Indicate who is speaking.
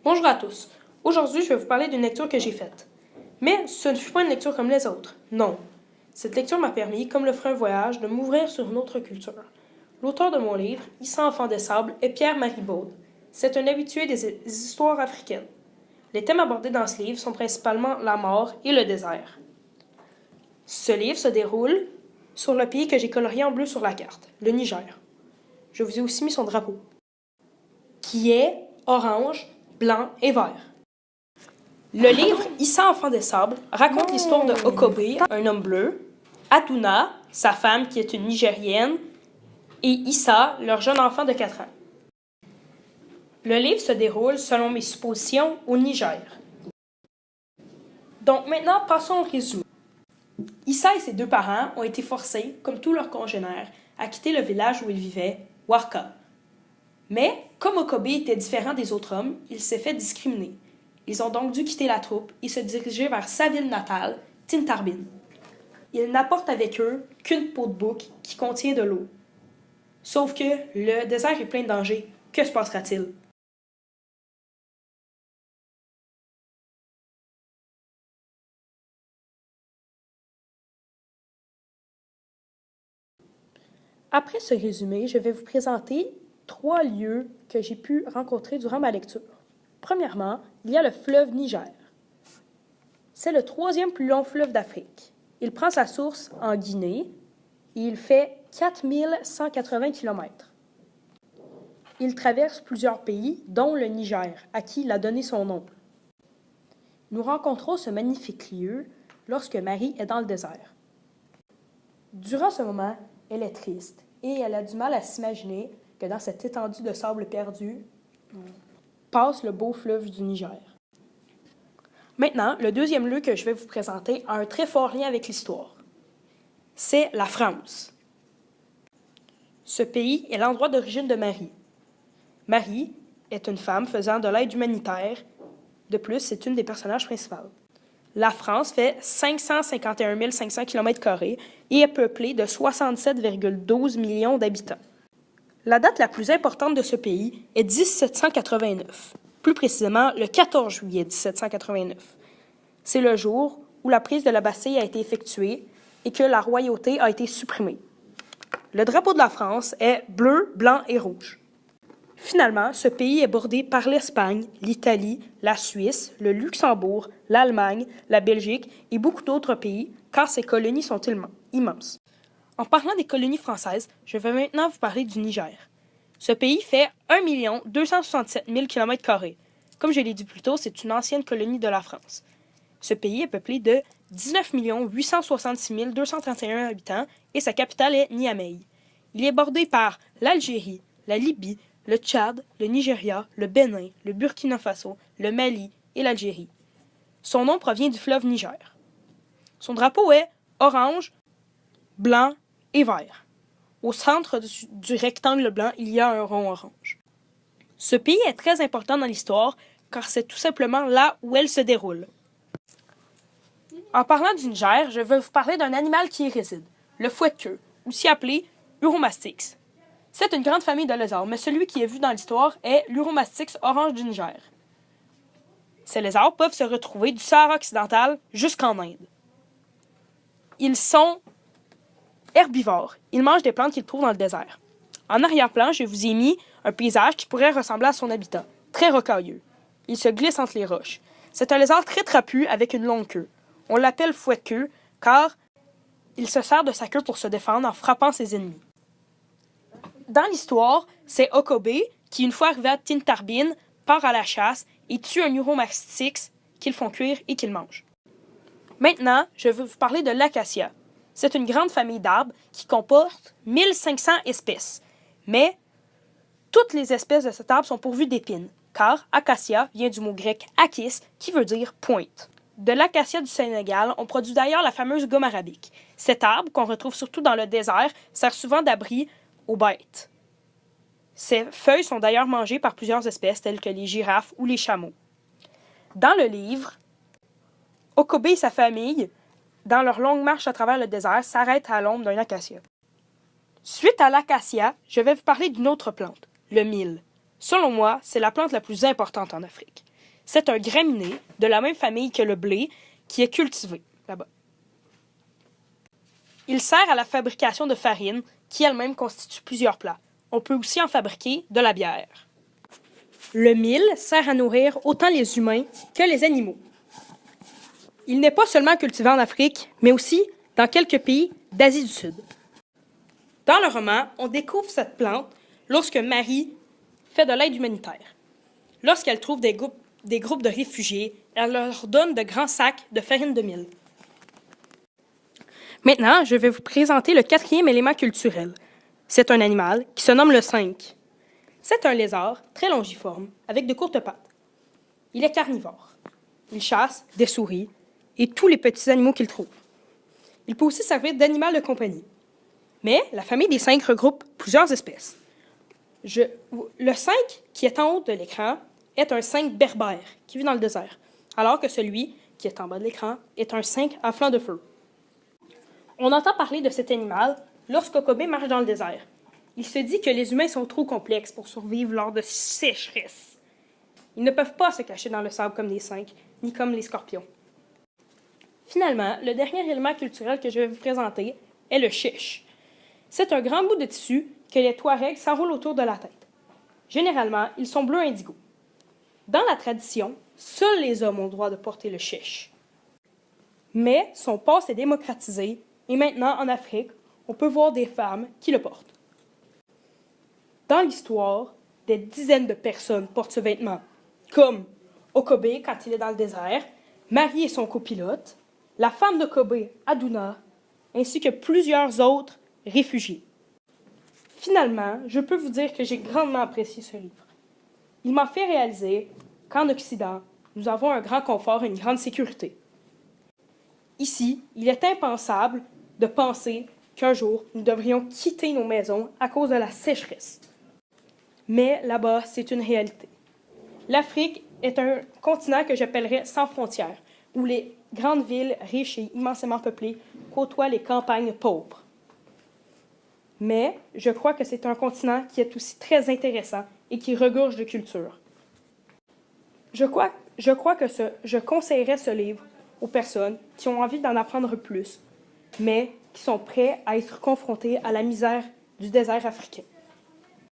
Speaker 1: Bonjour à tous. Aujourd'hui, je vais vous parler d'une lecture que j'ai faite. Mais ce ne fut pas une lecture comme les autres. Non. Cette lecture m'a permis, comme le ferait un voyage, de m'ouvrir sur une autre culture. L'auteur de mon livre, Issa Enfant des Sables, est Pierre-Marie Baude. C'est un habitué des histoires africaines. Les thèmes abordés dans ce livre sont principalement la mort et le désert. Ce livre se déroule sur le pays que j'ai colorié en bleu sur la carte, le Niger. Je vous ai aussi mis son drapeau, qui est orange, blanc et vert. Le livre Issa Enfant des Sables raconte l'histoire de Okobe, un homme bleu, Atuna, sa femme qui est une Nigérienne, et Issa, leur jeune enfant de 4 ans. Le livre se déroule, selon mes suppositions, au Niger. Donc maintenant, passons au résumé. Issa et ses deux parents ont été forcés, comme tous leurs congénères, à quitter le village où ils vivaient, Warka. Mais, comme Okobe était différent des autres hommes, il s'est fait discriminer. Ils ont donc dû quitter la troupe et se diriger vers sa ville natale, Tintarbin. Ils n'apportent avec eux qu'une peau de bouc qui contient de l'eau. Sauf que le désert est plein de dangers. Que se passera-t-il? Après ce résumé, je vais vous présenter 3 lieux que j'ai pu rencontrer durant ma lecture. Premièrement, il y a le fleuve Niger. C'est le 3e plus long fleuve d'Afrique. Il prend sa source en Guinée et il fait 4180 km. Il traverse plusieurs pays, dont le Niger, à qui il a donné son nom. Nous rencontrons ce magnifique lieu lorsque Marie est dans le désert. Durant ce moment, elle est triste et elle a du mal à s'imaginer que dans cette étendue de sable perdu passe le beau fleuve du Niger. Maintenant, le 2e lieu que je vais vous présenter a un très fort lien avec l'histoire. C'est la France. Ce pays est l'endroit d'origine de Marie. Marie est une femme faisant de l'aide humanitaire. De plus, c'est une des personnages principaux. La France fait 551 500 km² et est peuplée de 67,12 millions d'habitants. La date la plus importante de ce pays est 1789, plus précisément le 14 juillet 1789. C'est le jour où la prise de la Bastille a été effectuée et que la royauté a été supprimée. Le drapeau de la France est bleu, blanc et rouge. Finalement, ce pays est bordé par l'Espagne, l'Italie, la Suisse, le Luxembourg, l'Allemagne, la Belgique et beaucoup d'autres pays, car ces colonies sont immenses. En parlant des colonies françaises, je vais maintenant vous parler du Niger. Ce pays fait 1 267 000 km². Comme je l'ai dit plus tôt, c'est une ancienne colonie de la France. Ce pays est peuplé de 19 866 231 habitants et sa capitale est Niamey. Il est bordé par l'Algérie, la Libye, le Tchad, le Nigeria, le Bénin, le Burkina Faso, le Mali et l'Algérie. Son nom provient du fleuve Niger. Son drapeau est orange, blanc et vert. Au centre du rectangle blanc, il y a un rond orange. Ce pays est très important dans l'histoire car c'est tout simplement là où elle se déroule. En parlant du Niger, je vais vous parler d'un animal qui y réside, le fouet-de-queue, aussi appelé Uromastix. C'est une grande famille de lézards, mais celui qui est vu dans l'histoire est l'Uromastix orange du Niger. Ces lézards peuvent se retrouver du Sahara occidental jusqu'en Inde. Ils sont herbivores. Ils mangent des plantes qu'ils trouvent dans le désert. En arrière-plan, je vous ai mis un paysage qui pourrait ressembler à son habitat, très rocailleux. Il se glisse entre les roches. C'est un lézard très trapu avec une longue queue. On l'appelle fouet-de-queue car il se sert de sa queue pour se défendre en frappant ses ennemis. Dans l'histoire, c'est Okobe qui, une fois arrivé à Tintarbin, part à la chasse et tue un Uromastix qu'ils font cuire et qu'ils mangent. Maintenant, je vais vous parler de l'acacia. C'est une grande famille d'arbres qui comporte 1500 espèces. Mais toutes les espèces de cet arbre sont pourvues d'épines, car acacia vient du mot grec akis qui veut dire pointe. De l'acacia du Sénégal, on produit d'ailleurs la fameuse gomme arabique. Cet arbre, qu'on retrouve surtout dans le désert, sert souvent d'abri aux bêtes. Ses feuilles sont d'ailleurs mangées par plusieurs espèces telles que les girafes ou les chameaux. Dans le livre, Okobe et sa famille, dans leur longue marche à travers le désert, s'arrêtent à l'ombre d'un acacia. Suite à l'acacia, je vais vous parler d'une autre plante, le mil. Selon moi, c'est la plante la plus importante en Afrique. C'est un graminé de la même famille que le blé qui est cultivé là-bas. Il sert à la fabrication de farine qui elle-même constitue plusieurs plats. On peut aussi en fabriquer de la bière. Le mil sert à nourrir autant les humains que les animaux. Il n'est pas seulement cultivé en Afrique, mais aussi dans quelques pays d'Asie du Sud. Dans le roman, on découvre cette plante lorsque Marie fait de l'aide humanitaire. Lorsqu'elle trouve des groupes de réfugiés, elle leur donne de grands sacs de farine de mil. Maintenant, je vais vous présenter le quatrième élément culturel. C'est un animal qui se nomme le cinq. C'est un lézard très longiforme, avec de courtes pattes. Il est carnivore. Il chasse des souris et tous les petits animaux qu'il trouve. Il peut aussi servir d'animal de compagnie. Mais la famille des cinq regroupe plusieurs espèces. Le 5 qui est en haut de l'écran est un 5 berbère qui vit dans le désert, alors que celui qui est en bas de l'écran est un 5 à flanc de feu. On entend parler de cet animal lorsqu'Okobé marche dans le désert. Il se dit que les humains sont trop complexes pour survivre lors de sécheresses. Ils ne peuvent pas se cacher dans le sable comme les 5, ni comme les scorpions. Finalement, le dernier élément culturel que je vais vous présenter est le chiche. C'est un grand bout de tissu que les Touaregs s'enroulent autour de la tête. Généralement, ils sont bleus indigo. Dans la tradition, seuls les hommes ont le droit de porter le chiche. Mais son port s'est démocratisé et maintenant, en Afrique, on peut voir des femmes qui le portent. Dans l'histoire, des dizaines de personnes portent ce vêtement, comme Okobé quand il est dans le désert, Marie et son copilote, la femme d'Okobé, Aduna, ainsi que plusieurs autres réfugiés. Finalement, je peux vous dire que j'ai grandement apprécié ce livre. Il m'a fait réaliser qu'en Occident, nous avons un grand confort et une grande sécurité. Ici, il est impensable de penser qu'un jour, nous devrions quitter nos maisons à cause de la sécheresse. Mais là-bas, c'est une réalité. L'Afrique est un continent que j'appellerais sans frontières, où les grandes villes riches et immensément peuplées côtoient les campagnes pauvres. Mais je crois que c'est un continent qui est aussi très intéressant et qui regorge de culture. Je crois que je conseillerais ce livre aux personnes qui ont envie d'en apprendre plus, mais qui sont prêts à être confrontées à la misère du désert africain.